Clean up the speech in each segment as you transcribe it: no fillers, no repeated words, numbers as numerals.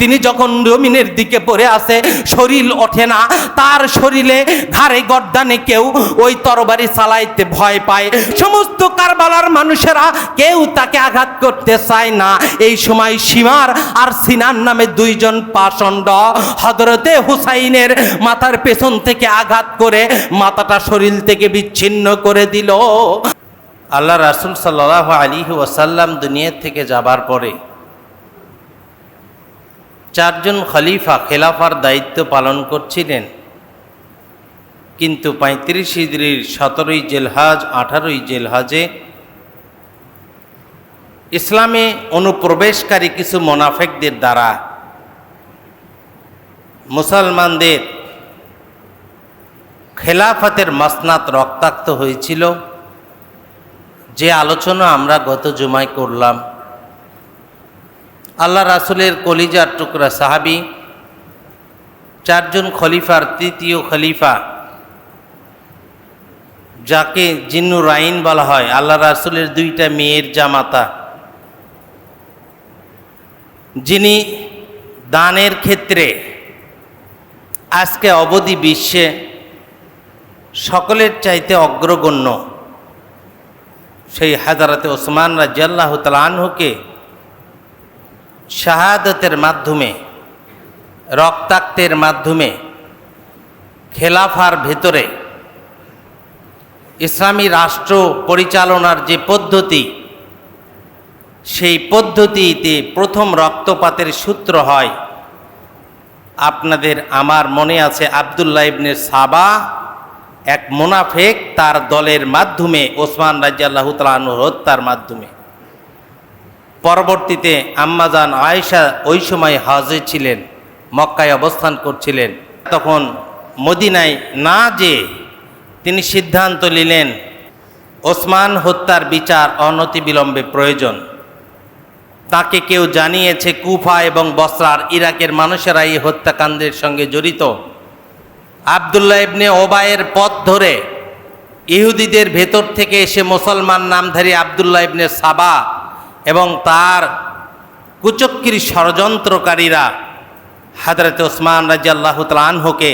তিনি যখন জমিনের দিকে পড়ে আসে, শরীর ওঠে না, তার শরীরে ঘাড়ে গর্দানে কেউ ওই তরবারি চালাইতে ভয় পায়। সমস্ত কারবালার মানুষেরা কেউ তাকে আঘাত করতে চায় না। এই সময় শিমার আর সিনান নামে দুইজন পাষণ্ড হযরতে হুসাইনের মাথার পেছন থেকে আঘাত করে মাথাটা শরীর থেকে বিচ্ছিন্ন করে দিল। আল্লাহ রাসূল সাল্লাল্লাহু আলাইহি ওয়াসাল্লাম দুনিয়া থেকে যাবার পরে চারজন খলিফা খেলাফার দায়িত্ব পালন করছিলেন। কিন্তু 35 হিজরির 17ই জিলহজ 18ই জিলহজে ইসলামে অনুপ্রবেশকারী কিছু মুনাফিকদের দ্বারা মুসলমানদের খেলাফতের মাসনাত রক্তাক্ত হয়েছিল, যে আলোচনা আমরা গত জুমায় করলাম। আল্লাহ রাসূলের কলিজার টুকরা সাহাবী, চারজন খলিফার তৃতীয় খলিফা, যাকে জিন্নুর আইন বলা হয়, আল্লাহ রাসূলের দুইটা মেয়ের জামাতা, যিনি দানের ক্ষেত্রে আজকে অবধি বিশ্বে সকলের চাইতে অগ্রগণ্য, সেই হযরতে ওসমান রাদিয়াল্লাহু তাআলা আনহুকে শাহাদাতের মাধ্যমে, রক্তাক্তের মাধ্যমে খেলাফার ভেতরে ইসলামী রাষ্ট্র পরিচালনার যে পদ্ধতি, সেই পদ্ধতিতে প্রথম রক্তপাতের সূত্র হয়। আপনাদের আমার মনে আছে, আব্দুল্লাহ ইবনে সাবা এক মুনাফিক, তার দলের মাধ্যমে ওসমান রাদিয়াল্লাহু তাআলা আনহুর হত্যার মাধ্যমে। পরবর্তীতে আম্মাজান আয়েশা ওই সময় হজে ছিলেন, মক্কায় অবস্থান করছিলেন। তখন মদিনায় না যেয়ে তিনি সিদ্ধান্ত নিলেন ওসমান হত্যার বিচার অনতিবিলম্বে প্রয়োজন। তাকে কেউ জানিয়েছে কুফা এবং বসরার ইরাকের মানুষেরা এই হত্যাকাণ্ডের সঙ্গে জড়িত। আব্দুল্লাহ ইবনে ওবায়ের পথ ধরে ইহুদিদের ভেতর থেকে এসে মুসলমান নামধারী আব্দুল্লাহ ইবনে সাবা এবং তার কুচক্রী ষড়যন্ত্রকারীরা হযরত ওসমান রাদিয়াল্লাহু তাআলা আনহুকে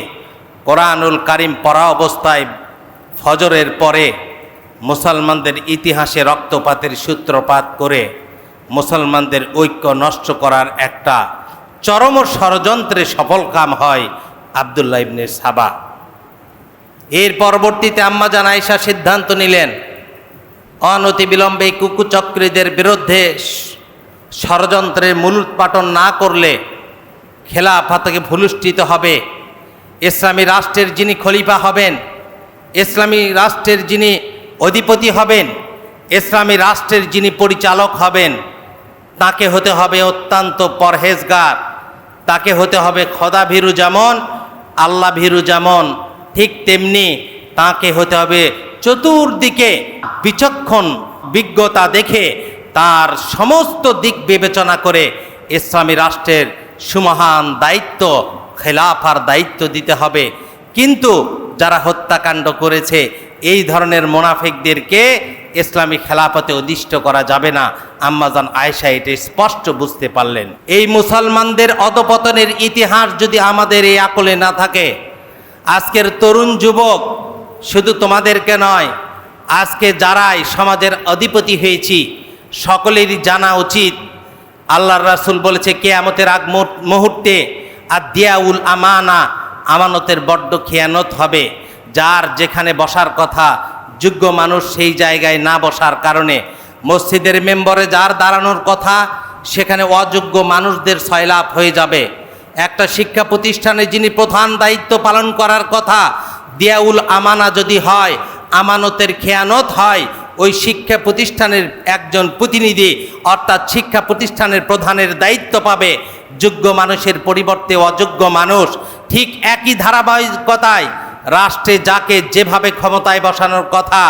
কোরআনুল কারীম পড়া অবস্থায় ফজরের পরে মুসলমানদের ইতিহাসে রক্তপাতের সূত্রপাত করে মুসলমানদের ঐক্য নষ্ট করার একটা চরম ষড়যন্ত্রে সফল কাম হয় আব্দুল্লাহ ইবনে সাবা। এর পরবর্তীতে আম্মাজান আয়েশা সিদ্ধান্ত নিলেন অনতিবিলম্বে কুকুচক্রীদের বিরুদ্ধে ষড়যন্ত্রের মূলোৎপাটন না করলে খেলাফতকে ভূলুষ্ঠিত হবে। ইসলামী রাষ্ট্রের যিনি খলিফা হবেন, ইসলামী রাষ্ট্রের যিনি অধিপতি হবেন, ইসলামী রাষ্ট্রের যিনি পরিচালক হবেন, তাকে হতে হবে অত্যন্ত পরহেজগার, তাকে হতে হবে খোদাভীরু, যেমন আল্লাহ ভীরু যেমন, ঠিক তেমনি তাকে হতে হবে চতুর্দিকে বিচক্ষণ বিজ্ঞতা দেখে তার সমস্ত দিক বিবেচনা করে ইসলামী রাষ্ট্রের সুমহান দায়িত্ব, খেলাফার দায়িত্ব দিতে হবে। কিন্তু যারা হত্যাকাণ্ড করেছে এই ধরনের মুনাফিকদেরকে ইসলামী খেলাফতে অধিষ্ঠ করা যাবে না। আম্মাজান আয়েশা এটা স্পষ্ট বুঝতে পারলেন। এই মুসলমানদের অধপতনের ইতিহাস যদি আমাদের এই আকলে না থাকে, আজকের তরুণ যুবক, শুধু তোমাদেরকে নয়, আজকে যারাই সমাজের অধিপতি হয়েছি সকলেরই জানা উচিত, আল্লাহর রাসূল বলেছে কিয়ামতের আগ মুহূর্তে আদিয়াউল আমানা, আমানতের বড্ড খেয়ানত হবে। যার যেখানে বসার কথা যোগ্য মানুষ সেই জায়গায় না বসার কারণে, মসজিদের মেম্বরে যার দাঁড়ানোর কথা সেখানে অযোগ্য মানুষদের সয়লাভ হয়ে যাবে। একটা শিক্ষা প্রতিষ্ঠানে যিনি প্রধান দায়িত্ব পালন করার কথা, দিয়াউল আমানা যদি হয়, আমানতের খেয়ানত হয়, ওই শিক্ষা প্রতিষ্ঠানের একজন প্রতিনিধি অর্থাৎ শিক্ষা প্রতিষ্ঠানের প্রধানের দায়িত্ব পাবে যোগ্য মানুষের পরিবর্তে অযোগ্য মানুষ। ঠিক একই ধারাবাহিকতায় রাষ্ট্রে যাকে যেভাবে ক্ষমতায় বসানোর কথা,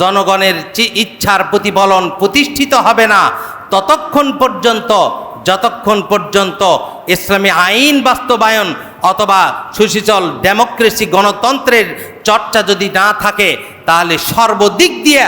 জনগণের ইচ্ছার প্রতিফলন প্রতিষ্ঠিত হবে না যতক্ষণ পর্যন্ত ইসলামী আইন বাস্তবায়ন অথবা সুশীতল ডেমোক্রেসি গণতন্ত্রের চর্চা যদি না থাকে তাহলে সর্বদিক দিয়ে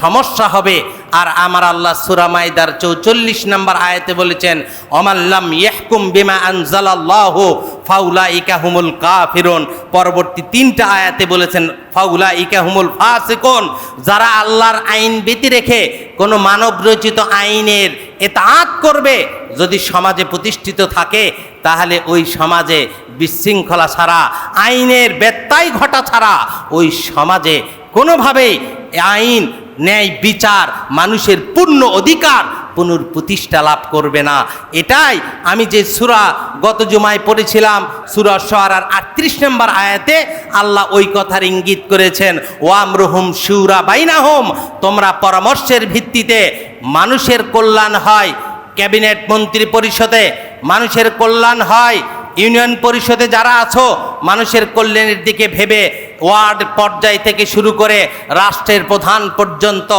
সমস্যা হবে। আর আমার আল্লাহ সূরা মাইদার 44 নম্বর আয়াতে বলেছেন, অমাল্লাম ইয়াহকুম বিমা আনজালাল্লাহু ফাউলাইকা হুমুল কাফিরুন। পরবর্তী 3টা আয়াতে বলেছেন ফাউলাইকা হুমুল ফাসিকুন। যারা আল্লাহর আইন ব্যতি রেখে কোনো মানব রচিত আইনের ইতাআত করবে, যদি সমাজে প্রতিষ্ঠিত থাকে, তাহলে ওই সমাজে বিশৃঙ্খলা ছাড়া, আইনের ব্যত্যয় ঘটা ছাড়া ওই সমাজে কোনোভাবেই আইন, ন্যায়, বিচার, মানুষের পূর্ণ অধিকার পুনঃপ্রতিষ্ঠা লাভ করবে না। এটাই আমি যে সূরা গত জুমায় পড়েছিলাম, সূরা শুআরার 38 নম্বর আয়াতে আল্লাহ ওই কথার ইঙ্গিত করেছেন, ওয়ামরুহুম শুরা বাইনাহুম, তোমরা পরামর্শের ভিত্তিতে মানুষের কল্যাণ হয়। ক্যাবিনেট মন্ত্রী পরিষদে মানুষের কল্যাণ হয়, ইউনিয়ন পরিষদে যারা আছো মানুষের কল্যাণের দিকে ভেবে, ওয়ার্ড পর্যায় থেকে শুরু করে রাষ্ট্রের প্রধান পর্যন্ত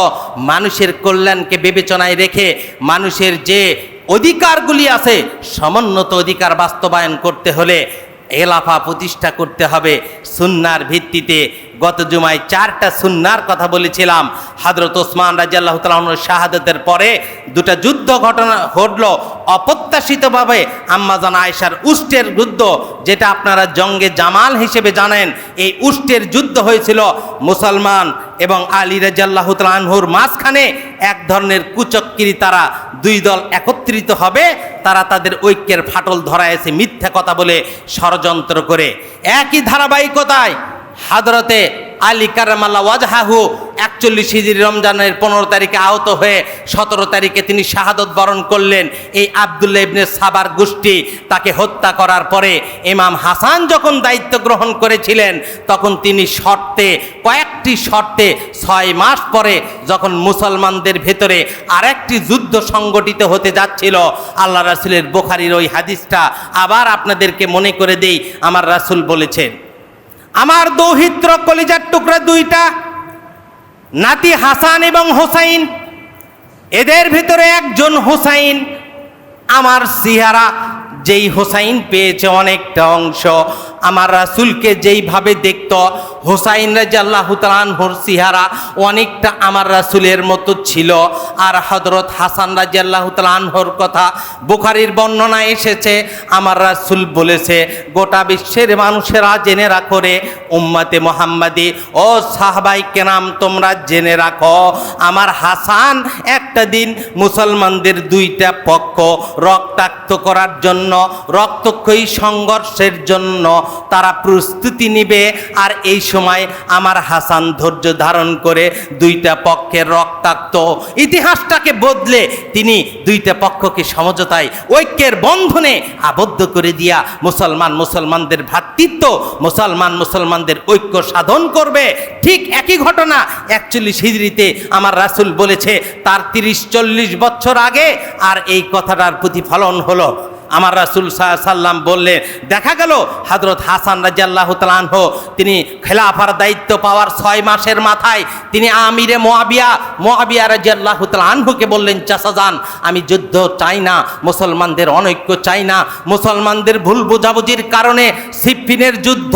মানুষের কল্যাণকে বিবেচনায় রেখে মানুষের যে অধিকারগুলি আছে সমুন্নত অধিকার বাস্তবায়ন করতে হলে এলাফা প্রতিষ্ঠা করতে হবে সুন্নার ভিত্তিতে। গত জুমায় 4টা সুন্নার কথা বলেছিলাম। হযরত ওসমান রাদিয়াল্লাহু তাআলা আনহুর শাহাদাতের পরে 2টা যুদ্ধ ঘটনা ঘটল অপ্রত্যাশিতভাবে। আম্মাজান আয়েশার উষ্টের যুদ্ধ, যেটা আপনারা জঙ্গে জামাল হিসেবে জানেন। এই উষ্টের যুদ্ধ হয়েছিল মুসলমান এবং আলী রাদিয়াল্লাহু তাআলা আনহুর মাঝখানে। এক ধরনের কুচক্রী, তারা 2 দল একত্রিত হবে, তারা তাদের ঐক্যের ফাটল ধরায়ছে মিথ্যা কথা বলে, ষড়যন্ত্র করে। একই ধারাবাহিকতায় হযরতে আলী কারামাল্লাহু ওয়াজহাহু 41 হিজরি রমজানের 15 তারিখে আহত হয়ে 17 তারিখে তিনি শাহাদত বরণ করলেন। এই আব্দুল্লাহ ইবনে সাবার গোষ্ঠী তাকে হত্যা করার পরে ইমাম হাসান যখন দায়িত্ব গ্রহণ করেছিলেন, তখন তিনি কয়েকটি শর্তে 6 মাস পরে যখন মুসলমানদের ভেতরে আরেকটি যুদ্ধ সংগঠিত হতে যাচ্ছিল, আল্লাহ রাসূলের বুখারীর ওই হাদিসটা আবার আপনাদেরকে মনে করে দেই। আমার রাসূল বলেছেন, আমার দৌহিত্র কলিজার টুকরা 2টা নাতি হাসান এবং হোসাইন, এদের ভিতরে একজন হোসাইন আমার চেহারা, যেই হোসাইন পেয়েছে অনেকটা অংশ আমার রাসূলকে যেইভাবে দেখত, হোসাইন রাদিয়াল্লাহু তাআলা আনহুর চেহারা অনেকটা আমার রাসূলের মতো ছিল। আর হযরত হাসান রাদিয়াল্লাহু তাআলা আনহুর কথা বুখারীর বর্ণনা এসেছে, আমার রাসূল বলেছে, গোটা বিশ্বের মানুষেরা জেনে রাখো রে উম্মতে মুহাম্মাদি, ও সাহাবায়ে কেরাম তোমরা জেনে রাখো, আমার হাসান একটা দিন মুসলমানদের 2টা পক্ষ রক্তাক্ত করার জন্য, রক্তক্ষয়ী সংঘর্ষের জন্য তারা প্রস্তুতি নিবে। আর এই সময় আমার হাসান ধৈর্য ধারণ করে 2টা পক্ষের রক্তাক্ত ইতিহাসটাকে বদলে তিনি 2টা পক্ষকে সমঝোতায় ঐক্যের বন্ধনে আবদ্ধ করে দিয়া মুসলমানদের ভ্রাতৃত্ব, মুসলমানদের ঐক্য সাধন করবে। ঠিক একই ঘটনা 41 হিজরিতে আমার রাসূল বলেছে তার 30-40 বছর আগে। আর এই কথাটার প্রতিফলন হলো আমার রাসূল সাল্লাল্লাহু আলাইহি সাল্লাম বললেন, দেখা গেল হযরত হাসান রাদিয়াল্লাহু তাআলা আনহু তিনি খেলাফার দায়িত্ব পাওয়ার 6 মাসের মাথায় তিনি আমিরে মুআবিয়া রাদিয়াল্লাহু তাআলা আনহুকে বললেন, চাচা যান, আমি যুদ্ধ চাই না, মুসলমানদের অনৈক্য চাই না, মুসলমানদের ভুল বোঝাবুঝির কারণে সিফিনের যুদ্ধ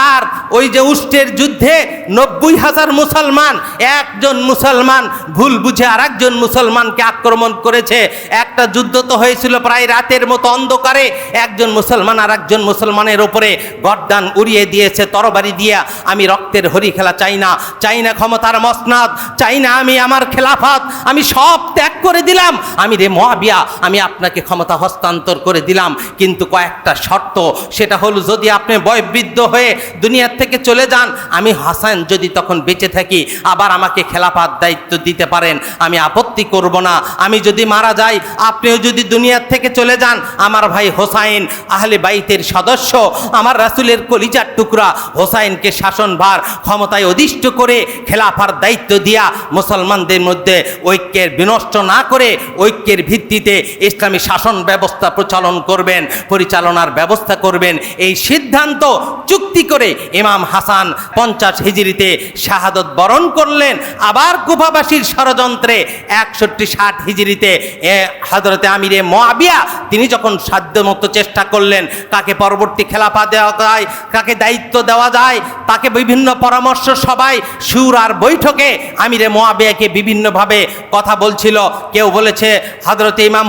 আর ওই যে উষ্টের যুদ্ধে 90,000 মুসলমান, একজন মুসলমান ভুল বুঝে আরেকজন মুসলমানকে আক্রমণ করেছে। একটা যুদ্ধ তো হয়েছিল প্রায় রাতের মতো অন্ধকারে, একজন মুসলমান আর একজন মুসলমানের উপরে গর্দান উড়িয়ে দিয়েছে তরবারি দিয়া। আমি রক্তের হরি খেলা চাই না ক্ষমতার মসনদ চাই না, আমি আমার খেলাফত আমি সব ত্যাগ করে দিলাম, আমি রে মুআবিয়া আমি আপনাকে ক্ষমতা হস্তান্তর করে দিলাম, কিন্তু কয়েকটা শর্ত। সেটা হলো যদি আপনি বয়োবৃদ্ধ হয়ে দুনিয়ার থেকে চলে যান, আমি হাসান যদি তখন বেঁচে থাকি আবার আমাকে খেলাফত দায়িত্ব দিতে পারেন, আমি আপত্তি করব না। আমি যদি মারা যাই, আপনিও যদি দুনিয়ার থেকে চলে যান, আমার ভাই হোসাইন আহলে বাইতের সদস্য, আমার রাসূলের কলিজার টুকরা হোসাইনকে শাসনভার ক্ষমতায় অধিষ্ঠ করে খেলাফার দায়িত্ব দিয়া মুসলমানদের মধ্যে ঐক্যের বিনষ্ট না করে ঐক্যের ভিত্তিতে ইসলামী শাসন ব্যবস্থা পরিচালনার ব্যবস্থা করবেন। এই সিদ্ধান্ত চুক্তি করে ইমাম হাসান 50 হিজরিতে শাহাদত বরণ করলেন। আবার কুফাবাসীর ষড়যন্ত্রে 61-60 হিজরিতে হযরতে আমিরে মুআবিয়া তিনি যখন সাধ্যমতো চেষ্টা করলেন কাকে পরবর্তী খেলাফা দেওয়া যায়, কাকে দায়িত্ব দেওয়া যায়, তাকে বিভিন্ন পরামর্শ সবাই শুরার বৈঠকে আমিরে মুয়াবিয়াকে বিভিন্নভাবে কথা বলছিল। কেউ বলেছে হযরত ইমাম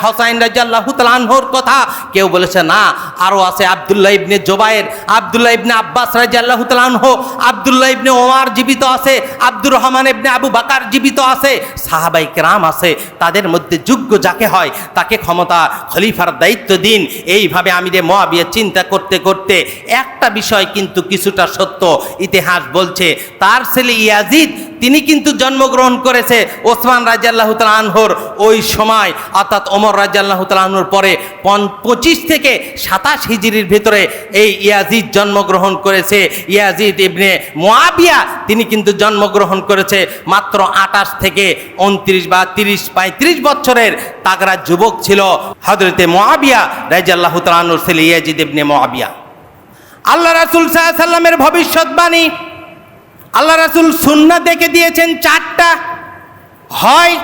হোসাইন রাদিয়াল্লাহু তাআলা আনহুর কথা, কেউ বলেছে না আরও আছে আব্দুল্লাহ ইবনে জুবায়ের, আব্দুল্লাহ ইবনে আব্বাস রাদিয়াল্লাহু তাআলা আনহু, আব্দুল্লাহ ইবনে ওমর জীবিত আছে, আব্দুর রহমান ইবনে আবু বকর জীবিত আছে, সাহাবায়ে কেরাম আছে, তাদের মধ্যে যোগ্য যাকে হয় তাকে ক্ষমতা খলিফার দায়িত্ব দিন। এইভাবে আমিরে মুয়াবিয়া চিন্তা করতে করতে একটা বিষয় কিন্তু কিছুটা সত্য, ইতিহাস বলছে তার ছেলে ইয়াজিদ তিনি কিন্তু জন্মগ্রহণ করেছে ওসমান রাদিয়াল্লাহু তাআলা আনহুর ওই সময়, অর্থাৎ ওমর রাদিয়াল্লাহু তাআলা আনহুর পরে 25 থেকে 27 হিজরির ভিতরে এই ইয়াজিদ জন্মগ্রহণ করেছে। ইয়াজিদ ইবনে মুয়াবিয়া তিনি কিন্তু জন্মগ্রহণ করেছে মাত্র 28 থেকে 29 বা 30-35 বছরের তাগড়া যুবক ছিল হযরতে মুয়াবিয়া রাদিয়াল্লাহু তাআলা আনহুর ছেলে ইয়াজিদ ইবনে মুয়াবিয়া। আল্লাহ রাসূল সাল্লাল্লাহু আলাইহি সাল্লামের ভবিষ্যৎবাণী আল্লাহ রাসূল সুন্নাহ দেখে দিয়েছেন 4টা। হয়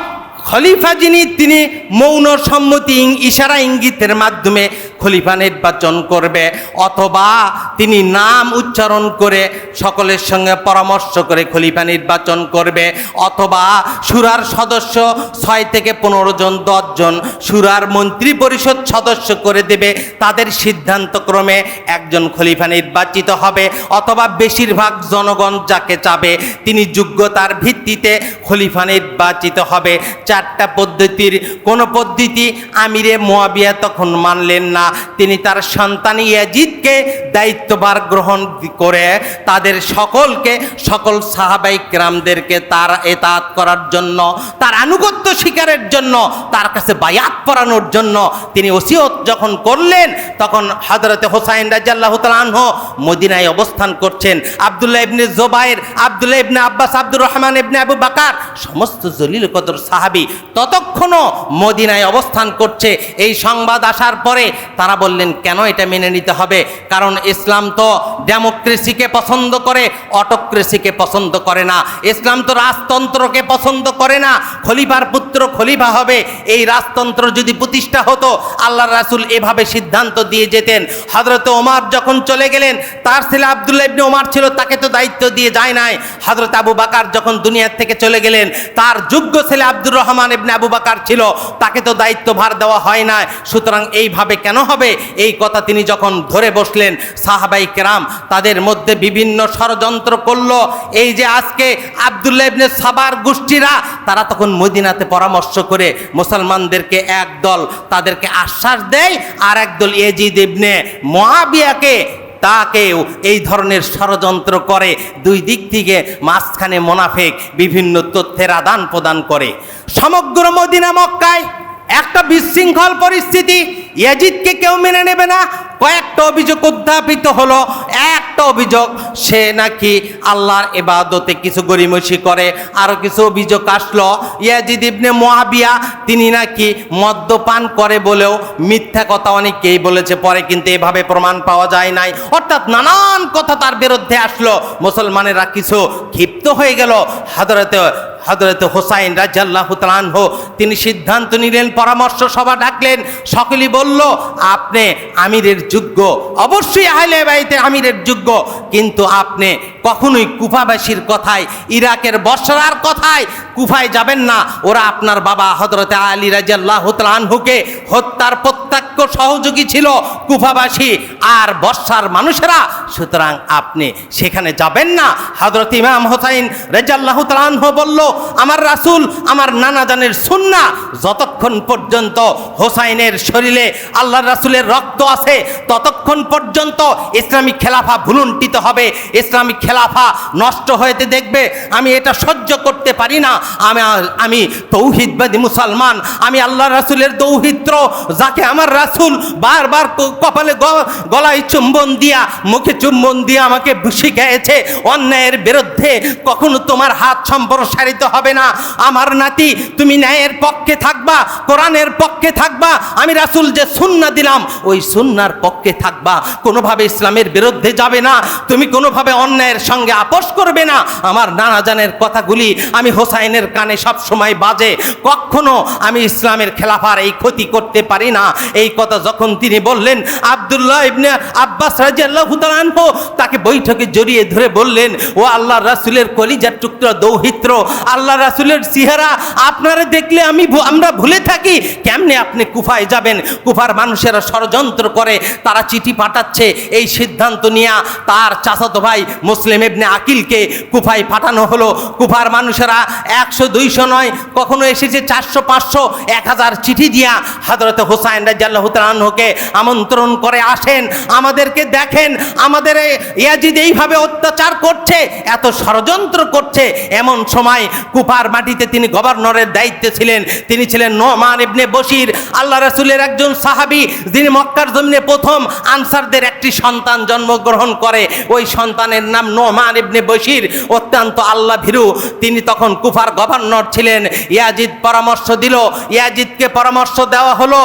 খলিফা যিনি তিনি মৌন সম্মতি ইশারা ইঙ্গিতের মাধ্যমে খলিফা নির্বাচন করবে, অথবা তিনি নাম উচ্চারণ করে সকলের সঙ্গে পরামর্শ করে খলিফা নির্বাচন করবে, অথবা শুরার সদস্য 6 থেকে 15 জন 10 জন শুরার মন্ত্রী পরিষদ সদস্য করে দেবে, তাদের সিদ্ধান্তক্রমে একজন খলিফা নির্বাচিত হবে, অথবা বেশিরভাগ জনগণ যাকে চাবে তিনি যোগ্যতার ভিত্তিতে খলিফা নির্বাচিত হবে। 4টা পদ্ধতির কোন পদ্ধতি আমিরে মুয়াবিয়া তখন মানলেন না। তিনি তার সন্তান ইয়াজিদকে দায়িত্বভার গ্রহণ করে তাদের সকলকে, সকল সাহাবায়ে কেরামদেরকে তার ইতাআত করার জন্য, তার আনুগত্য স্বীকারের জন্য, তার কাছে বায়াত পরানোর জন্য তিনি ওসিয়ত যখন করলেন, তখন হযরত হোসাইন রাদিয়াল্লাহু তাআলা আনহু মদিনায় অবস্থান করছেন। আব্দুল্লাহ ইবনে জুবায়ের, আব্দুল্লাহ ইবনে আব্বাস, আব্দুর রহমান ইবনে আবু বকর সমস্ত জলিল কদর সাহাবী ততক্ষণও মদিনায় অবস্থান করছে। এই সংবাদ আসার পরে তারা বললেন কেন এটা মেনে নিতে হবে, কারণ ইসলাম তো ডেমোক্রেসিকে পছন্দ করে, অটোক্রেসিকে পছন্দ করে না। ইসলাম তো রাজতন্ত্রকে পছন্দ করে না। খলিফার পুত্র খলিফা হবে, এই রাজতন্ত্র যদি প্রতিষ্ঠা হতো আল্লাহর রাসূল এভাবে সিদ্ধান্ত দিয়ে যেতেন। হযরত ওমর যখন চলে গেলেন, তার ছেলে আব্দুল্লাহ ইবনে ওমর ছিল, তাকে তো দায়িত্ব দিয়ে যায় নাই। হযরত আবু বকর যখন দুনিয়া থেকে চলে গেলেন, তার যোগ্য ছেলে আব্দুর রহমান ইবনে আবু বকর ছিল, তাকে তো দায়িত্বভার দেওয়া হয় না। সুতরাং এইভাবে কেন হবে, এই কথা তিনি যখন ধরে বসলেন, সাহাবায়ে কেরাম তাদের মধ্যে বিভিন্ন ষড়যন্ত্র করলো। এই যে আজকে আব্দুল্লাহ ইবনে সাবার গোষ্ঠীরা, তারা তখন মদিনাতে পরামর্শ করে মুসলমানদেরকে এক দল তাদেরকে আশ্বাস দেয়, আর একদল ইয়াজিদ ইবনে মুয়াবিয়াকে তাকেও এই ধরনের ষড়যন্ত্র করে। দুই দিক থেকে মাঝখানে মুনাফিক বিভিন্ন তথ্যের আদান প্রদান করে। সমগ্র মদিনা মক্কায় একটা বিশৃঙ্খল পরিস্থিতি, ইয়াজিদকে কেউ মেনে নেবে না। কয়েকটা অভিযোগ উত্থাপিত হলো। একটা অভিযোগ সে নাকি আল্লাহর ইবাদতে কিছু গরিমসি করে। আরও কিছু অভিযোগ আসলো ইয়াজিদ ইবনে মুয়াবিয়া তিনি নাকি মদ্যপান করে বলেও মিথ্যা কথা অনেকেই বলেছে, পরে কিন্তু এভাবে প্রমাণ পাওয়া যায় নাই। অর্থাৎ নানান কথা তার বিরুদ্ধে আসলো। মুসলমানেরা কিছু ক্ষিপ্ত হয়ে গেল। হযরত হোসাইন রাদিয়াল্লাহু তাআলা আনহু তিনি সিদ্ধান্ত নিলেন, পরামর্শ সভা ডাকলেন। সকলেই বলল আপনি আমিরের যোগ্য, অবশ্যই আহলে বাইতের আমিরের যোগ্য, কিন্তু আপনি কখনোই কুফাবাসীর কথায়, ইরাকের বসরার কথায় কুফায় যাবেন না। ওরা আপনার বাবা হযরত আলী রাদিয়াল্লাহু তাআলা আনহুকে হত্যার প্রত্যক্ষ সহযোগী ছিল, কুফাবাসী আর বসরার মানুষেরা, সুতরাং আপনি সেখানে যাবেন না। হযরত ইমাম হোসাইন রাদিয়াল্লাহু তাআলা আনহু বলল, আমার রাসূল, আমার নানা জানের সুন্নাহ, যতক্ষণ পর্যন্ত হোসাইনের শরীরে আল্লাহর রাসূলের রক্ত আছে ততক্ষণ পর্যন্ত ইসলামী খেলাফা ভুলুণ্ঠিত হবে, ইসলামী খেলাফা নষ্ট হতে দেখবে। আমি এটা সহ্য করতে পারি না। আমি তৌহিদবাদী মুসলমান, আমি আল্লাহর রাসূলের দৌহিত্র, যাকে আমার রাসূল বারবার কপালে গলায় চুম্বন দিয়া, মুখে চুম্বন দিয়া আমাকে শিখিয়েছে, অন্যায়ের বিরুদ্ধে কখনো তোমার হাত সম্প্রসারিত হবে না। আমার নাতি, তুমি ন্যায়ের পক্ষে থাকবা, কোরআনের পক্ষে থাকবা, আমি রাসূল যে সুন্নাহ দিলাম ওই সুন্নাহর পক্ষে থাকবা, কোনোভাবে ইসলামের বিরুদ্ধে যাবে না, তুমি কোনোভাবে অন্যায়ের সঙ্গে আপোষ করবে না। আমার নানা জানের কথাগুলি আমি হোসাইনের হুসাইনের কানে সব সময় বাজে, কখনো আমি ইসলামের খেলাফার এই ক্ষতি করতে পারি না। এই কথা যখন তিনি বললেন, আব্দুল্লাহ ইবনে আব্বাস রাদিয়াল্লাহু তাআলা আনহু তাকে বৈঠকে জড়িয়ে ধরে বললেন, ও আল্লাহর রাসূলের কলিজার টুকরা দৌহিত্র, আল্লাহ রাসূলের চেহারা আপনারা দেখলে আমরা ভুলে থাকি, কেমনে আপনি কুফায় যাবেন? কুফার মানুষেরা ষড়যন্ত্র করে, তারা চিঠি পাঠাচ্ছে। এই সিদ্ধান্ত নিয়ে তার চাচাতো ভাই মুসলিম ইবনে আকিলকে কুফায় পাঠানো হলো। কুফার মানুষেরা 100-200 নয়, কখনো এসেছে 400-500, 1000 চিঠি দিয়া হযরত হুসাইন রাদিয়াল্লাহু তাআলা আনহুকে আমন্ত্রণ করে, আসেন, আমাদেরকে দেখেন, আমাদের ইয়াজিদ এইভাবে অত্যাচার করছে, এত ষড়যন্ত্র করছে। এমন সময় কুফার মাটিতে তিনি গভর্নরের দায়িত্বে ছিলেন, তিনি ছিলেন নোমান ইবনে বশির, আল্লাহ রাসূলের একজন সাহাবী, যিনি মক্কার জমিনে প্রথম আনসারদের একটি সন্তান জন্মগ্রহণ করে। ওই সন্তানের নাম নোমান ইবনে বশির, অত্যন্ত আল্লাহ ভীরু। তিনি তখন কুফার গভর্নর ছিলেন। ইয়াজিদ পরামর্শ দিল, ইয়াজিদকে পরামর্শ দেওয়া হলো,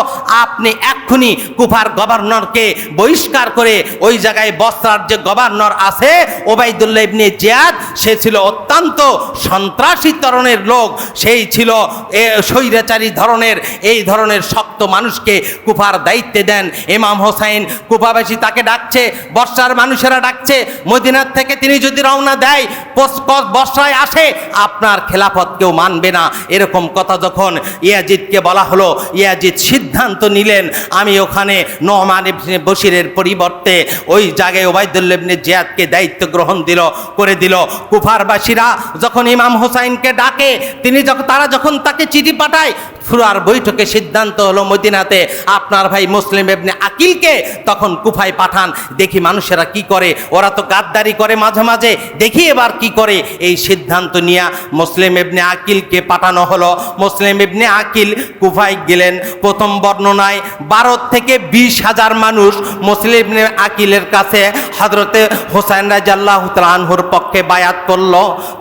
আপনি এক্ষুনি কুফার গভর্নরকে বহিষ্কার করে ওই জায়গায় বসরার যে গভর্নর আছে ওবাইদুল্লাহ ইবনে জিয়াদ, সে ছিল অত্যন্ত সন্ত্রাসী ধরনের লোক, সেই ছিল স্বৈরাচারী ধরনের, এই ধরনের শক্ত মানুষকে কুফার দায়িত্বে দেন। ইমাম হোসাইন, কুফাবাসী তাকে ডাকছে, বসরার মানুষেরা ডাকছে, মদিনার থেকে তিনি যদি রওনা দেয়, বসরায় আসে, আপনার খেলাফত কেউ মানবে না। এরকম কথা যখন ইয়াজিদকে বলা হলো, ইয়াজিদ সিদ্ধান্ত নিলেন, আমি ওখানে নোমান ইবনে বশিরের পরিবর্তে ওই জায়গায় ওবাইদুল্লাহ ইবনে জিয়াদকে দায়িত্ব গ্রহণ করে দিল। কুফারবাসীরা যখন ইমাম হোসাইনকে ডাকে, তারা যখন তাকে চিঠি পাঠায়, ফুরার বৈঠকে সিদ্ধান্ত হলো মদিনাতে আপনার ভাই মুসলিম ইবনে আকিলকে তখন কুফায় পাঠান, দেখি মানুষেরা কি করে, ওরা তো গাদ্দারি করে মাঝে মাঝে, দেখি এবার কি করে। এই সিদ্ধান্ত নিয়ে মুসলিম ইবনে আকিলকে পাঠানো হলো। মুসলিম ইবনে আকিল কুফায় গেলেন। প্রথম বর্ণনায় 12 থেকে 20,000 মানুষ মুসলিম ইবনে আকিলের কাছে হযরতে হুসাইন রাদিয়াল্লাহু তাআলা আনহুর পক্ষে বায়াত করল।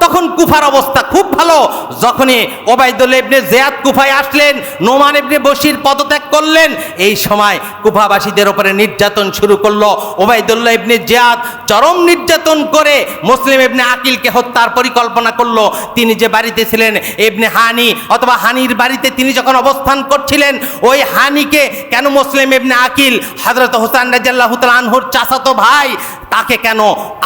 তখন কুফার অবস্থা খুব ভালো। যখনই ওবাইদুল্লাহ ইবনে জিয়াদ কুফায় আসলেন, নোমান ইবনে বশির পদত্যাগ করলেন, এই সময় কুফাবাসীদের উপরে নির্যাতন শুরু করলো। ওবাইদুল্লাহ ইবনে জিয়াদ চরম নির্যাতন করে মুসলিম ইবনে আকিলকে হত্যার পরিকল্পনা করলো। তিনি যে বাড়িতে ছিলেন ইবনে হানি অথবা হানির বাড়িতে তিনি যখন অবস্থান করছিলেন, ওই হানিকে কেন মুসলিম ইবনে আকিল হযরত হুসাইন রাদিয়াল্লাহু তাআলা আনহুর চাচাতো ভাই, তাকে কেন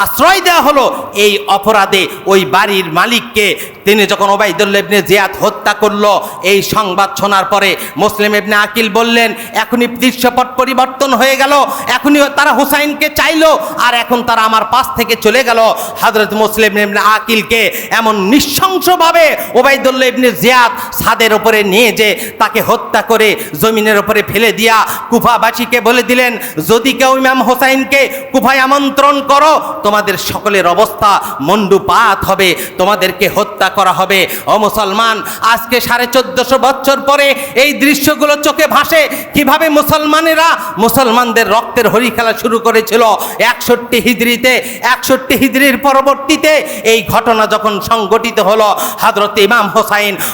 আশ্রয় দেওয়া হলো? এই অপরাধে ওই বাড়ির মালিককে তিনি যখন ওবাইদুল্লাহ ইবনে জিয়াদ হত্যা করলো, এই সংবাদ শোনার পরে মুসলিম ইবনে আকিল বললেন, এখনই দৃশ্যপট পরিবর্তন হয়ে গেল, এখনই তারা হুসাইনকে চাইলো, আর এখন তারা আমার পাশ থেকে চলে গেল। হযরত মুসলিম ইবনে আকিলকে এমন নৃশংসভাবে ওবাইদুল্লাহ ইবনে জিয়াদ ছাদের উপরে নিয়ে যে তাকে হত্যা করে জমিনের উপরে ফেলে দিয়া কুফাবাসীকে বলে দিলেন, যদি কেউ ইমাম হোসাইনকে কুফায় আমন্ত্রণ করো, তোমাদের সকলের অবস্থা মন্ডুপাত হবে, তোমাদেরকে হত্যা করা হবে। ও মুসলমান, আজকে 1450 বছর পরে এই দৃশ্যগুলো চোখে ভাসে, কিভাবে মুসলমানদের রক্তের হরি খেলা শুরু করেছিল 61 হিজরিতে। 61 হিজরির পরবর্তীতে এই ঘটনা যখন সংঘটিত হলো, হযরত ইমাম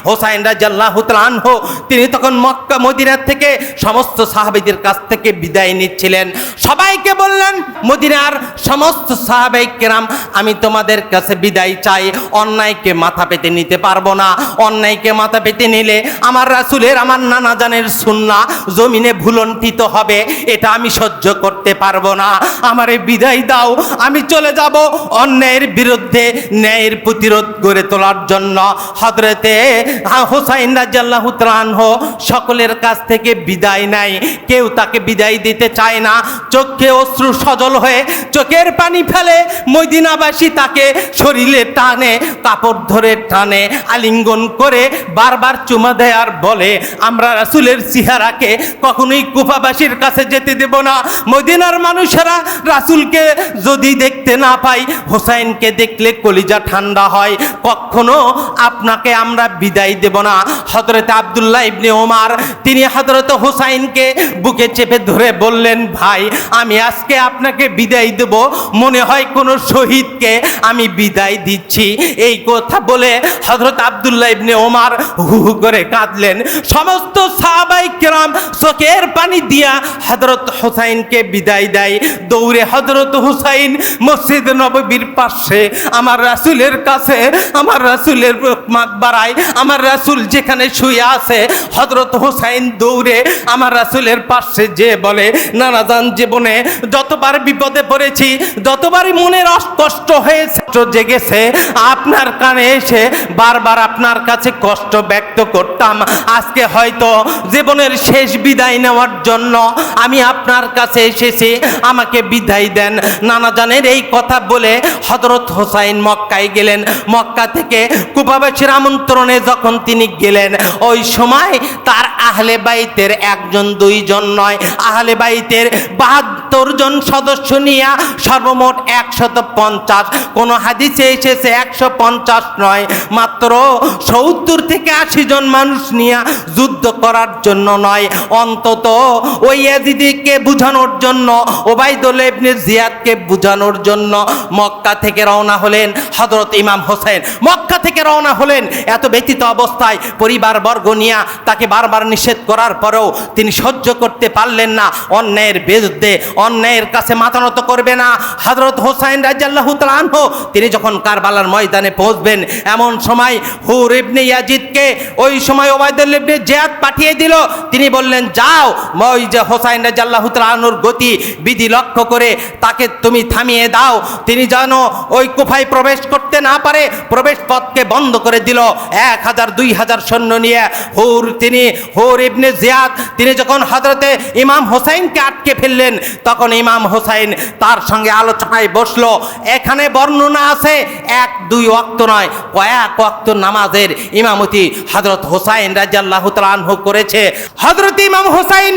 হোসাইন রাদিয়াল্লাহু তাআলা আনহু তিনি তখন মক্কা মদিনার থেকে সমস্ত সাহাবীদের কাছ থেকে বিদায় নিচ্ছিলেন। সবাইকে বললেন, মদিনার সমস্ত সাহাবায়ে কেরাম, আমি তোমাদের কাছে বিদায় চাই, অন্যায়কে মাথা পেতে নিতে পারবো না। অন্যায়কে মাথা পেতে নিলে আমার রাসূলের, আমার নানা জানের সুন্নাহ জমিনে ভুলণ্ঠিত হবে, এটা আমি সহ্য করতে পারবো না। আমারে বিদায় দাও, আমি চলে যাব অন্যায়ের বিরুদ্ধে ন্যায়ের প্রতিরোধ গড়ে তোলার জন্য। হযরতে হুসাইন রাদিয়াল্লাহু তাআলা আনহু সকলের কাছ থেকে বিদায় নেয়, কেউ তাকে বিদায় দিতে চায় না। চোখে অশ্রু সজল হয়ে চোখের পানি ফেলে। মদিনাবাসী তাকে শরীরে টানে, কাপড় ধরে টানে, আলিঙ্গন করে বারবার চুমা দেয় আর বলে, আমরা রাসূলের চেহারাকে কখনোই কুফাবাসীর কাছে যেতে দেব না। মদিনার মানুষেরা রাসূলকে যদি দেখতে না পাই, হোসাইনকে দেখলে কলিজা ঠান্ডা হয়, কখনো আপনাকে আমরা বিদায় দেব না। হযরত আব্দুল্লাহ ইবনে ওমর তিনি হযরত হোসাইনকে বুকে চেপে ধরে বললেন, ভাই, আমি আজকে আপনাকে বিদায় দেব, মনে হয় কোনো শহীদকে আমি বিদায় দিচ্ছি। এই কথা বলে বলে হযরত আব্দুল্লাহ ইবনে ওমর হু হু করে কাঁদলেন। সমস্ত সাহাবায়ে কেরাম চোখের পানি দিয়া হযরত হুসাইনকে বিদায় দেয়। দৌড়ে হযরত হুসাইন মসজিদ নববীর পাশে আমার রাসূলের কাছে, আমার রাসূলের মাকবারায়, আমার রাসূল যেখানে শুয়ে আছে, হযরত হুসাইন দৌড়ে আমার রাসূলের পাশে যে বলে, নানা জান, জীবনে যতবার বিপদে পড়েছি, যতবারই মনের কষ্ট হয়েছে, জেগেছে, আপনার কানে এসে বারবার আপনার কাছে কষ্ট ব্যক্ত করতাম। আজকে হয়তো জীবনের শেষ বিদায় নেওয়ার জন্য আমি আপনার কাছে এসেছি, আমাকে বিদায় দেন। নানা জানের এই কথা বলে হযরত হুসাইন মক্কায় গেলেন। মক্কা থেকে কুফাবাসীর আমন্ত্রণে যখন তিনি গেলেন, ওই সময় তার আহলে বাইতের একজন দুইজন নয়, আহলে বাইতের ৭২ জন সদস্য নিয়ে সর্বমোট ১৫০, কোন হাদিসে এসেছে ১৫০ নয়, মাত্র ৭০ থেকে ৮০ জন মানুষ নিয়ে যুদ্ধ করার জন্য নয়, অন্তত ওই ইয়াজিদকে বুঝানোর জন্য, ওবাইদুল্লাহ ইবনে জিয়াদকে বুঝানোর জন্য মক্কা থেকে রওনা হলেন হযরত ইমাম হোসেন। মক্কা থেকে রওনা হলেন এত ব্যথিত অবস্থায়, পরিবারবর্গ নিয়ে। তাকে বারবার নিষেধ করার পরেও তিনি সহ্য করতে পারলেন না, অন্যায়ের বিরুদ্ধে, অন্যায়ের কাছে মাথা নত করবে না। হযরত হোসাইন রাদিয়াল্লাহু তাআলা আনহু তিনি যখন কারবালার ময়দানে পৌঁছবেন, এমন সময় হুর ইবনে ইয়াজিদকে ওই সময় ওবাইদুল্লাহ ইবনে জিয়াদ পাঠিয়ে দিল। তিনি বললেন, যাও, ওই যে হোসাইন রাদিয়াল্লাহু তাআলা আনহুর গতি বিধি লক্ষ্য করে তাকে তুমি থামিয়ে দাও, তিনি যেন ওই কুফায় প্রবেশ করতে না পারে। প্রবেশ পথকে বন্ধ করে দিল। ১০০০-২০০০ সৈন্য নিয়ে হুর ইবনে জিয়াদ তিনি যখন হযরতে ইমাম হোসাইনকে আটকে ফেললেন, তখন ইমাম হোসাইন তার সঙ্গে আলোচনায় বসলো। এখানে বর্ণনা আছে ১-২ ওয়াক্ত নয়, কয়েক ওয়াক্ত নামাজের ইমামতি হযরত হোসাইন রাদিয়াল্লাহু তাআলা আনহু করেছে। হযরত ইমাম হোসাইন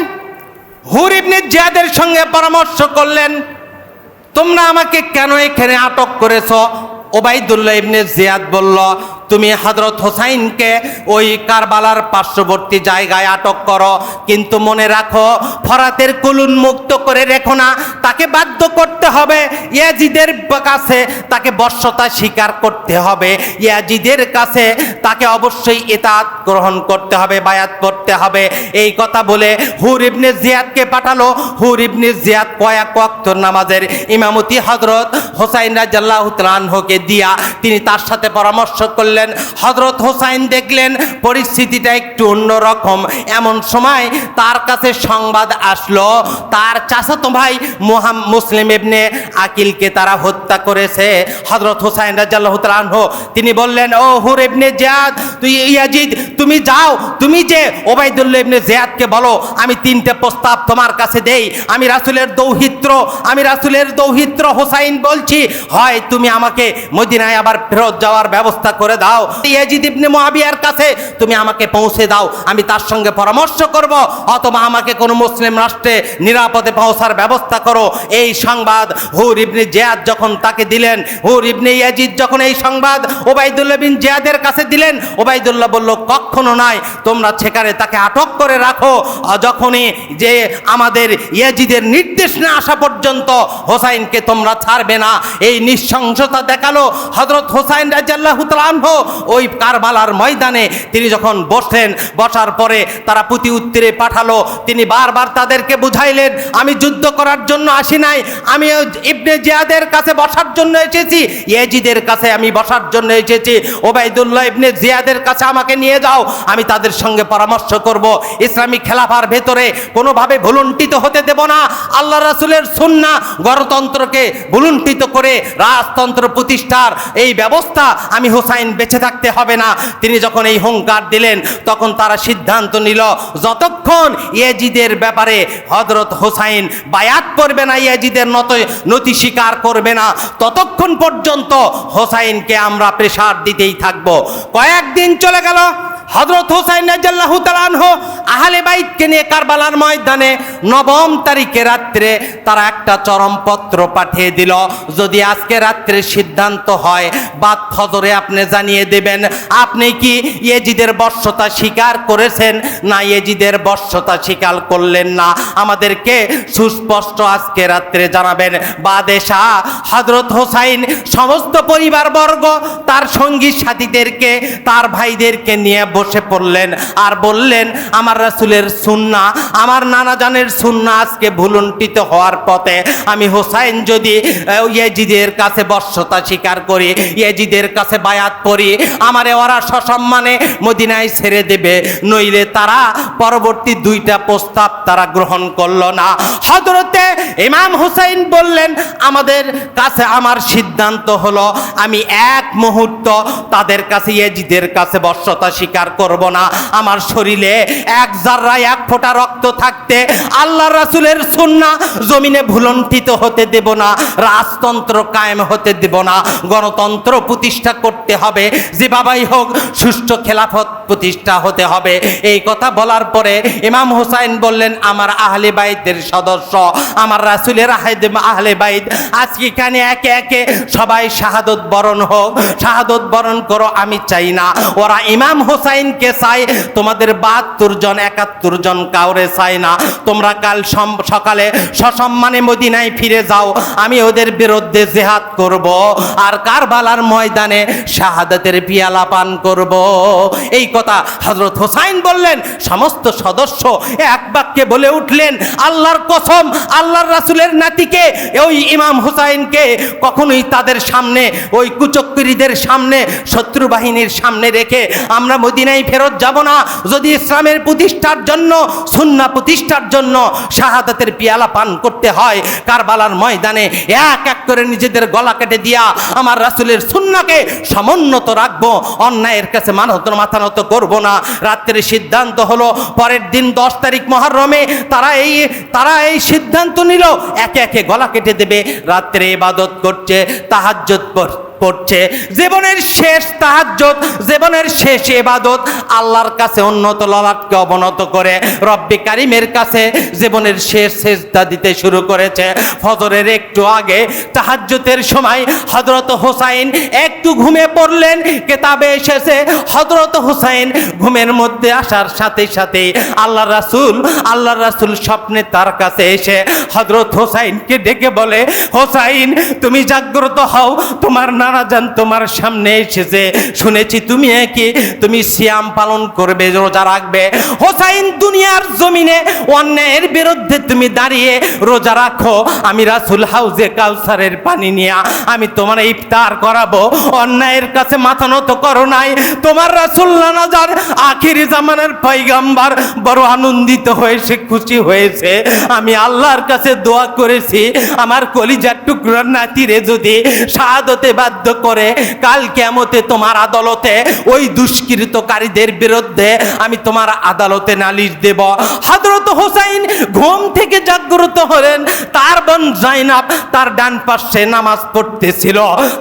হুর ইবনে জিয়াদের সঙ্গে পরামর্শ করলেন, তোমরা আমাকে কেন এখানে আটক করেছো? ওবাইদুল্লাহ ইবনে জিয়াদ বলল, তুমি হযরত হোসাইনকে ওই কারবালার পার্শ্ববর্তী জায়গায় আটক করো, কিন্তু মনে রাখো ফরাতের কুলুন মুক্ত করে রেখো না, তাকে বাধ্য করতে হবে, ইয়াজিদের কাছে তাকে বশ্যতা স্বীকার করতে হবে, ইয়াজিদের কাছে তাকে অবশ্যই ইতাআত গ্রহণ করতে হবে, বায়াত করতে হবে। এই কথা বলে হুর ইবনে জিয়াদকে পাঠালো। হুর ইবনে জিয়াদ কয়েক ওয়াক্ত নামাজের ইমামতি হযরত হোসাইন রাদিয়াল্লাহু তাআলা আনহুকে দিয়া তিনি তার সাথে পরামর্শ করলেন। হযরত হোসাইন দেখলেন পরিস্থিতিটা একটু অন্যরকম। এমন সময় তার কাছে সংবাদ আসলো তার চাচাতো ভাই মুসলিম ইবনে আকিলকে তারা হত্যা করেছে। হযরত হোসাইন রাদিয়াল্লাহু তাআলা আনহু তিনি বললেন, ও হুর ইবনে জিয়াদ, তুই ইয়াজিদ, তুমি যাও, তুমি যে ওবাইদুল্লাহ ইবনে জিয়াদকে বলো আমি ৩টে প্রস্তাব তোমার কাছে দেই, আমি রাসূলের দৌহিত্র হোসাইন বলছি, হয় তুমি আমাকে মদিনায় আবার ফেরত যাওয়ার ব্যবস্থা করে দাও, ইয়াজিদ ইবনে মুআবিয়ার কাছে তুমি আমাকে পৌঁছে দাও, আমি তার সঙ্গে পরামর্শ করব, অথবা আমাকে কোনো মুসলিম রাষ্ট্রে নিরাপদে পৌঁছার ব্যবস্থা করো। এই সংবাদ হুর ইবনে জিয়াদ যখন তাকে দিলেন, হুর ইবনে ইয়াজিদ যখন এই সংবাদ ওবাইদুল্লাহ বিন জিয়াদের কাছে দিলেন, ওবাইদুল্লাহ বলল, কখনো নয়, তোমরা সেখানে তাকে আটক করে রাখো, যখনই যে আমাদের ইয়াজিদের নির্দেশ না আসা পর্যন্ত হোসাইনকে তোমরা ছাড়বে না। এই নৃশংসতা দেখালো হযরত হোসাইন রাদিয়াল্লাহু তাআলা আনহু ওই কারবালার ময়দানে। তিনি যখন বসলেন, বসার পরে তারা প্রতি উত্তরে পাঠালো। তিনি বারবার তাদেরকে বুঝাইলেন, আমি যুদ্ধ করার জন্য আসি নাই, আমি ইবনে জিয়াদের কাছে বসার জন্য এসেছি, ইয়াজিদের কাছে আমি বসার জন্য এসেছি, ওবাইদুল্লাহ ইবনে জিয়াদের কাছে আমাকে নিয়ে যাও, আমি তাদের সঙ্গে পরামর্শ করব, ইসলামী খেলাফার ভেতরে কোনোভাবে ভুলুণ্ঠিত হতে দেব না, আল্লাহ রাসূলের সুন্নাহ গণতন্ত্রকে ভুলুণ্ঠিত করে রাজতন্ত্র প্রতিষ্ঠার এই ব্যবস্থা আমি হোসাইন বেঁচে থাকতে হবে না। তিনি যখন এই হুঙ্কার দিলেন, তখন তারা সিদ্ধান্ত নিল, যতক্ষণ ইয়াজিদের ব্যাপারে হযরত হোসাইন বায়াত করবে না, ইয়াজিদের নতি স্বীকার করবে না, ততক্ষণ পর্যন্ত হোসাইনকে আমরা প্রেসার দিতেই থাকব। কয়েকদিন চলে গেল। হযরত হুসাইন রাদিয়াল্লাহু তাআলা আনহু আহলে বাইতকে নিয়ে কারবালার ময়দানে 9 তারিখে রাত্রে তারা একটা চরমপত্র পাঠিয়ে দিল, যদি আজকে রাত্রে সিদ্ধান্ত হয় বাদ ফজরে আপনি জানিয়ে দেবেন আপনি কি ইয়েজিদের বর্ষতা স্বীকার করেছেন না ইয়েজিদের বর্ষতা স্বীকার করলেন না, আমাদেরকে সুস্পষ্ট আজকে রাত্রে জানাবেন। বাদেশা হযরত হুসাইন সমস্ত পরিবারবর্গ তার সঙ্গী সাথীদেরকে তার ভাইদেরকে নিয়ে বসে পড়লেন আর বললেন আমার রাসূলের সুন্নাহ, আমার নানা জানের সুন্নাহ আজকে ভুলুণ্ঠিত হওয়ার পথে। আমি হুসাইন যদি ইয়েজিদের কাছে বর্ষতা স্বীকার করি, ইয়েজিদের কাছে বায়াত করি, আমারে ওরা সসম্মানে মদিনায় ছেড়ে দেবে, নইলে তারা পরবর্তী 2টা প্রস্তাব তারা গ্রহণ করলো না। হযরতে ইমাম হুসাইন বললেন আমাদের কাছে আমার সিদ্ধান্ত হলো আমি এক মুহূর্ত তাদের কাছে ইয়েজিদের কাছে বর্ষতা স্বীকার করব না, আমার শরীরে এক জাররা এক ফোঁটা রক্ত থাকতে আল্লাহর রাসূলের সুন্নাহ জমিনে ভুলুণ্ঠিত হতে দেব না, রাজতন্ত্র কায়েম হতে দেব না, গণতন্ত্র প্রতিষ্ঠা করতে হবে, যেভাবেই হোক সুষ্ঠু খেলাফত প্রতিষ্ঠা হতে হবে। এই কথা বলার পরে ইমাম হুসাইন বললেন আমার আহলে বাইতের সদস্য, আমার রাসূলের আহলে বাইত আজকে এখানে একে একে সবাই শাহাদত বরণ হোক, শাহাদত বরণ করো, আমি চাই না। ওরা ইমাম হুসাইনকে চায়, তোমাদের 72 জন 71 জন কাউরে চায় না। তোমরা কাল সকালে সসম্মানে মদিনায় ফিরে যাও, আমি ওদের বিরুদ্ধে জিহাদ করব আর কারবালার ময়দানে শাহাদাতের পিয়ালা পান করব। এই কথা হযরত হুসাইন বললেন, সমস্ত সদস্য এক বাক্যে বলে উঠলেন আল্লাহর কসম, আল্লাহর রাসূলের নাতিকে ওই ইমাম হুসাইনকে কখনোই তাদের সামনে ওই কুচক্রীদের সামনে শত্রু বাহিনীর সামনে রেখে আমরা মদিনায় ফেরত যাব না। যদি ইসলামের প্রতিষ্ঠার জন্য সুন্নাহ প্রতিষ্ঠার জন্য শাহাদাতের পিয়ালা পান করতে হয় কারবালার ময়দানে এক এক করে নিজেদের গলা কেটে দিয়া আমার রাসূলের সুন্নাহকে সমুন্নত রাখবো, অন্যায়ের কাছে মাথা নত করবো না। রাত্রে সিদ্ধান্ত হলো পরের দিন 10 তারিখ মুহররমে তারা এই সিদ্ধান্ত নিল একে একে গলা কেটে দেবে। রাত্রে ইবাদত করছে, তাহাজ্জুদ পড়ছে, জীবনের শেষ তাহাজ্জুদ, জীবনের শেষ ইবাদত আল্লাহর কাছে উন্নত ললাটকে অবনত করে রব্বে কারিমের কাছে জীবনের শেষ সেজদা দিতে শুরু করেছে। ফজরের একটু আগে তাহাজ্জুদের সময় হযরত হুসাইন একটু ঘুমিয়ে পড়লেন। কিতাবে এসেছে হযরত হুসাইন ঘুমের মধ্যে আসার সাথে সাথে আল্লাহর রাসূল স্বপ্নে তার কাছে এসে হযরত হুসাইনকে ডেকে বলে, হুসাইন তুমি জাগ্রত হও, তোমার নানাজান তোমার সামনে এসেছে, শুনেছি তুমি সিয়াম পালন করবে, রোজা রাখবে। হুসাইন দুনিয়ার জমিনে অন্যায়ের বিরুদ্ধে তুমি দাঁড়িয়ে রোজা রাখো, আমি রাসূল হাউজে কাউসারের পানি নিয়ে আমি তোমার ইফতার করাবো, অন্যায়ের কাছে মাথা নত করো নাই। তোমার রাসূল নানাজান আখিরি জামানার পয়গম্বর বড় আনন্দিত হয়েছে, খুশি হয়েছে। আমি আল্লাহর কাছে দোয়া করেছি আমার কলিজার টুকরার নাতিরে যদি শাহাদতে বাধ্য করে কাল কিয়ামতে তোমার আদালতে ওই দুষ্কৃতকারীদের বিরুদ্ধে আমি তোমার আদালতে নালিশ দেব। হযরত হুসাইন ঘুম থেকে জাগ্রত হলেন, তার বোন জাইনাব তার ডান পাশে নামাজ পড়তেছিল।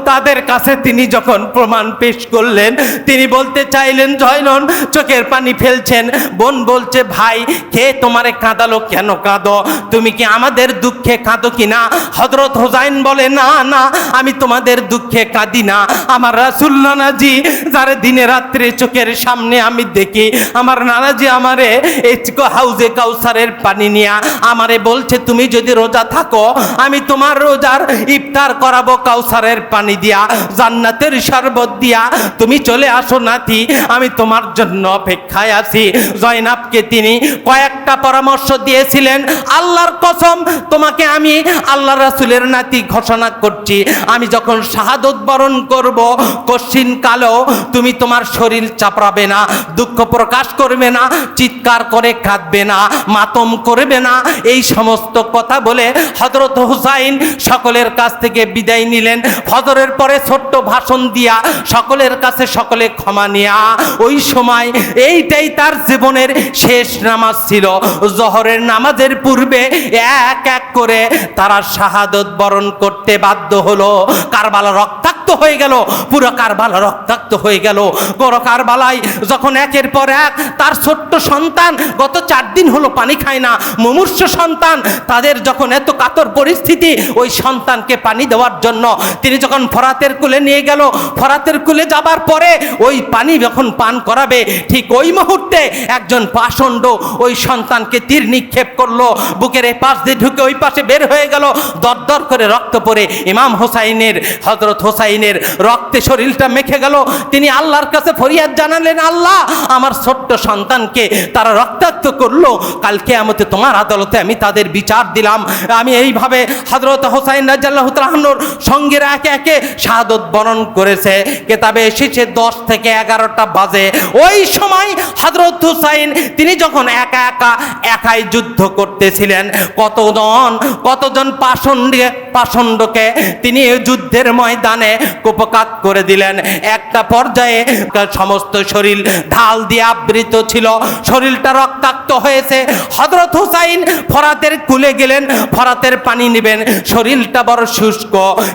তাদের কাছে তিনি যখন প্রমাণ পেশ করলেন, তিনি বলতে চাইলেন, জয়নন চোখের পানি ফেলছেন। বোন বলছে, ভাই কে তোমারে কাঁদালো, কেন কাঁদো, তুমি কি আমাদের দুঃখে কাঁদো কিনা? হযরত হুসাইন বলে, না না, আমি তোমাদের দুঃখে কাঁদি না, আমার রাসূল নানাজি যারে দিনে রাত্রে চোখের সামনে আমি দেখি, আমার নানাজি আমারে এই হাউজে কাউসারের পানি নিয়া আমারে বলছে তুমি যদি রোজা থাকো আমি তোমার রোজার ইফতার করাবো কাউসারের পানি দিয়া, জান্নাতের শরবত দিয়া, তুমি চলে আসো নাতি, আমি তোমার জন্য অপেক্ষায় আছি। জয়নাবকে তিনি কয়েকটা পরামর্শ দিয়েছিলেন, আল্লাহর কসম তোমাকে আমি আল্লাহ রাসূলের নাতি ঘোষণা করছি, আমি যখন শাহাদত বরণ করব কশিন কালেও তুমি তোমার শরীর চাপড়াবে না, দুঃখ প্রকাশ করবে না, চিৎকার করে কাঁদবে না, মাতম করবে না। এই সমস্ত কথা বলে হযরত হুসাইন সকলের কাছ থেকে বিদায় নিলেন। ফজরের পরে ছোট্ট ভাষণ দিয়া সকলের কাছে সকলে ক্ষমা নিয়া, ওই সময় এইটাই তার জীবনের শেষ নামাজ ছিল। জোহরের নামাজের পূর্বে এক এক করে তারা শাহাদত বরণ করতে বাধ্য হলো। কারবালা রক্তাক্ত হয়ে গেল, পুরো কারবালা রক্তাক্ত হয়ে গেল। বড় কারবালায় যখন একের পর এক তার ছোট্ট সন্তান গত 4 দিন হলো পানি খায় না, মুমূর্ষ সন্তান, তাদের যখন এত কাতর পরিস্থিতি, ওই সন্তানকে পানি দেওয়ার জন্য তিনি যখন ফরাতের কুলে নিয়ে গেল, ফরাতের কুলে যাবার পরে ওই পানি যখন পান করাবে, ঠিক ওই মুহূর্তে একজন পাষণ্ড ওই সন্তানকে তীর নিক্ষেপ করলো, বুকের এই পাশ দিয়ে ঢুকে ওই পাশে বের হয়ে গেল, দরদর করে রক্ত পড়ে ইমাম হোসাইনের, হযরত হোসাইনের রক্তে শরীরটা মেখে গেল। তিনি আল্লাহর কাছে ফরিয়াদ জানালেন, আল্লাহ, আমার ছোট্ট সন্তানকে তারা রক্তাক্ত করলো, কাল কিয়ামতে তোমার আদালতে আমি তাদের বিচার দিলাম। আমি এইভাবে হযরত হোসাইন রাদিয়াল্লাহু তাআলা আনহুর সঙ্গীরা একে একে শাহাদত বরণ করেছে। কেতাবে এসেছে 10 থেকে 11টা বাজে। ওই সময় হযরত হোসাইন তিনি যখন একাই যুদ্ধ করতেছিলেন, কতজন পাষণ্ডকে তিনি এই যুদ্ধের ময়দানে কুপকাত করে দিলেন। একটা পর্যায়ে সমস্ত শরীর ঢাল দিয়ে আবৃত ছিল, শরীরটা রক্তাক্ত হয়েছে। হযরত হোসাইন ফরাতের কুলে গেলেন, ফরাতের পানি নেবেন, শরীরটা বড় শুষ্ক।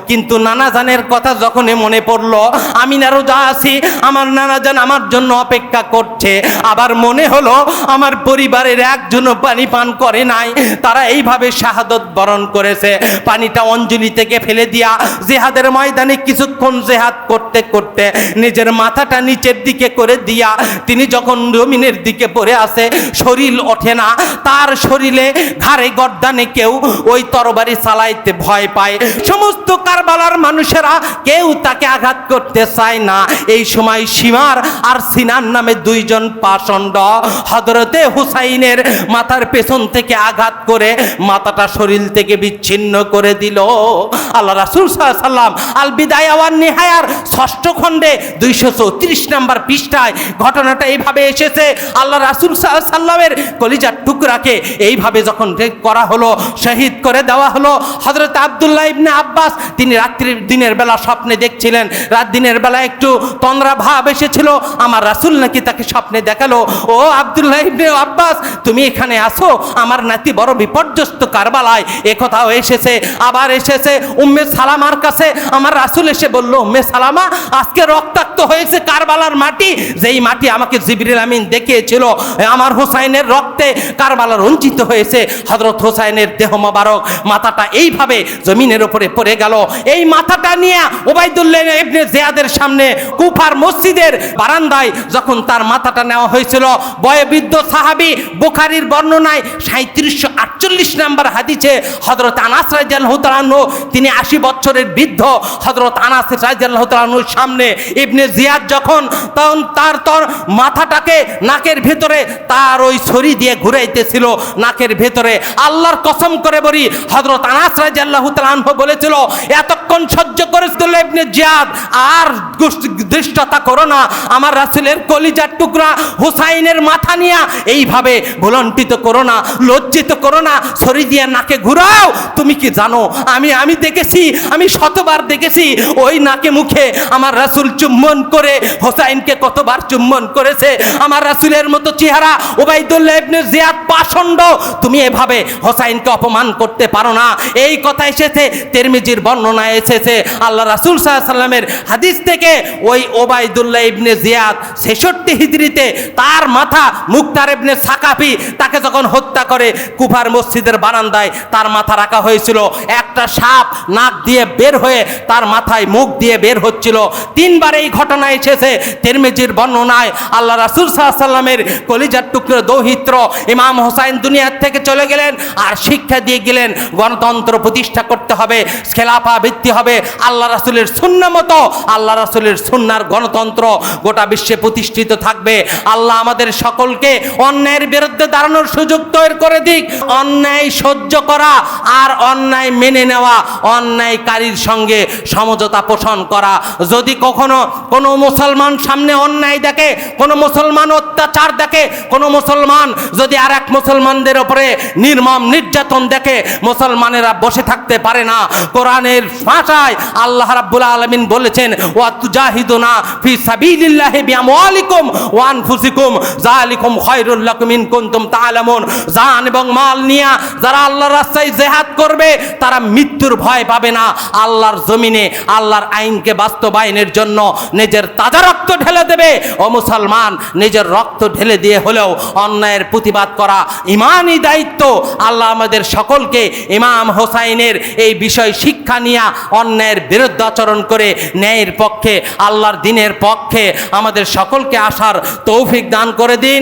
কিন্তু নানাজানের কথা যখনই মনে পড়লো, আমি না রোজা আছি, আমার নানাজান আমার জন্য অপেক্ষা করছে, আবার মনে হলো আমার পরিবারের একজনও পানি পান করে নাই, তারা এইভাবে শাহাদত বরণ করেছে। পানিটা অঞ্জলি থেকে ফেলে দিয়া জিহাদের ময়দানে কিছুক্ষণ জিহাদ করতে করতে নিজের মাথাটা নিচের দিকে করে দিয়া তিনি যখন জমিনের দিকে পড়ে আসে, শরীর ওঠে না, তার শরীরে ঘাড়ে গর্দানে কেউ ওই তরবারি চালাইতে ভয় পায়। সমস্ত কারবালার মানুষেরা কেউ তাকে আঘাত করতে চায় না। এই সময় সীমার আর সিনান নামে 2 জন পাষণ্ড হযরতে হুসাইনের মাথার পেছন থেকে আঘাত করে মাথাটা শরীর থেকে বিচ্ছিন্ন করে দিল। আল্লাহ রাসূল সাল্লাল্লাহু আলাইহি ওয়াসাল্লাম আল বিদায়া ওয়ান নিহায়ার 6ষ্ঠ খণ্ডে 234 নম্বর পৃষ্ঠায় ঘটনাটা এইভাবে এসেছে। আল্লাহ রাসূল সাল্লাল্লাহু আলাইহি ওয়াসাল্লামের কলিজার টুকরাকে এইভাবে যখন করা হলো, শহীদ করে দেওয়া হলো। হযরত আব্দুল্লাহ ইবনে আব্বাস তিনি দিনের বেলা স্বপ্নে দেখছিলেন, দিনের বেলা একটু তন্দ্রা ভাব এসেছিল, আমার রাসূল নাকি তাকে স্বপ্নে দেখালো, ও আব্দুল্লাহ ইবনে আব্বাস, তুমি এখানে আসো, আমার নাতি বড় বিপর্যস্ত কারবালায়। একথাও এসেছে। আবার এসেছে উম্মে সালামার কাছে, আমার রাসূল এসে বলল, উম্মে সালামা, আজকে রক্তাক্ত হয়েছে কারবালার মাটি, যেই মাটি আমাকে জিবরিল আমিন দেখিয়েছিল, আমার হোসাইনের রক্তে কারবালা রঞ্জিত হয়েছে। হযরত হোসাইনের দেহ মোবারক, মাথাটা এইভাবে জমিনের উপরে পড়ে গেল। এই মাথাটা নিয়ে উবাইদুল্লাহ ইবনে জিয়াদের সামনে কুফার মসজিদের বারান্দায় যখন তার মাথাটা নেওয়া হয়েছিল, বয়োবৃদ্ধ সাহাবী, বুখারীর বর্ণনায় 3748 নম্বর হাদিসে হযরত আনাস রাদিয়াল্লাহু তাআলা আনহু, তিনি 80 বছরের বৃদ্ধ হযরত আনাস রাদিয়াল্লাহু তাআলা আনহুর সামনে ইবনে জিয়াদ যখন তার মাথাটাকে নাকের ভেতরে তার ওই ছড়ি দিয়ে ঘুরাইতেছিল, নাকের ভেতরে, আল্লাহর কসম করে বলি, হযরত আনাস রাদিয়াল্লাহু তাআলা আনহু বলেছিল, এতক্ষণ সহ্য করেছিল ইবনে জিয়াদ, আর দৃষ্টতা করো না, আমার রাসূলের কলিজার টুকরা হুসাইনের মাথা নিয়ে এইভাবে ভুলণ্ঠিত করো না, লজ্জিত করো না, ছড়ি দিয়ে নাকে ঘুরাও। তুমি কি জানো, আমি দেখেছি, আমি শতবার দেখেছি ওই নাকে মুখে আমার রাসূল চুম্বন করে হোসাইনকে কতবার চুম্বন করেছে। আমার রাসূলের মতো চেহারা উবাইদুল্লাহ ইবনে জিয়াদ পাষণ্ড, তুমি এভাবে হোসাইনকে অপমান করতে পারো না। এই কথা এসেছে, তিরমিজির বর্ণনায় এসেছে। আল্লাহ রাসূল সাল্লাল্লাহু আলাইহি ওয়াসাল্লামের হাদিস থেকে ওই উবাইদুল্লাহ ইবনে জিয়াদ 66 হিজরিতে তার মাথা মুক্তার ইবনে সাকাফি তাকে যখন হত্যা করে, কুফার মসজিদের বারান্দায় তার মাথা রাখা হয়েছিল। একটা সাপ নাক দিয়ে বের হয়ে তার মাথায় মুখ দিয়ে বের হচ্ছিল। 3 বার এই ঘটনা এসেছে তিরমিজির বর্ণনায়। আল্লাহ রাসূল সাল্লাল্লাহু আলাইহি ওয়াসাল্লামের কলিজার টুকরো দৌহিত্র ইমাম হোসাইন দুনিয়ার থেকে চলে গেলেন, আর শিক্ষা দিয়ে গেলেন গণতন্ত্র প্রতিষ্ঠা করতে হবে, খেলাফা ভিত্তি হবে, আল্লাহ রাসূলের সুন্নাহ মতো, আল্লাহ রাসূলের সুন্নাহর গণতন্ত্র গোটা বিশ্বে প্রতিষ্ঠিত থাকবে। আল্লাহ আমাদের সকলকে অন্যায়ের বিরুদ্ধে দাঁড়ানোর সুযোগ তৈরি করে দিক। অন্যায় সহ্য করা আর অন্যায় মেনে নেওয়া, অন্যায়কারীর সঙ্গে সমঝোতা পোষণ করা। যদি কখনো কোনো মুসলমান সামনে অন্যায় দেখে, কোনো মুসলমান অত্যাচার দেখে, কোনো মুসলমান যদি আর এক মুসলমানদের উপরে নির্মম নির্যাতন দেখে, মুসলমানেরা বসে থাকতে পারে না। কোরআনের ভাষায় আল্লাহ রাব্বুল আলামিন বলেছেন, ওয়া তুজাহিদুনা ফি সাবিলিল্লাহি বিআমওয়ালিকুম ওয়া আনফুসিকুম যালিকুম খায়রুল লাকুম ইন কুনতুম তা'লামুন। জান এবং মাল নিয়ে যারা আল্লাহর রাস্তায় জিহাদ করবে তারা মৃত্যুর ভয় পাবে না। আল্লাহর জমিনে আল্লাহর আইনকে বাস্তবায়নের জন্য নিজের তাজা রক্ত ঢেলে দেবে। ও মুসলমান, নিজের রক্ত ঢেলে দিয়ে হলেও অন্যায়ের প্রতিবাদ করা ইমানি দায়িত্ব। আল্লাহ আমাদের সকলকে ইমাম হোসাইনের এই বিষয় শিক্ষা নিয়ে অন্যায়ের বিরুদ্ধে আচরণ করে ন্যায়ের পক্ষে, আল্লাহর দ্বীনের পক্ষে আমাদের সকলকে আসার তৌফিক দান করে দিন।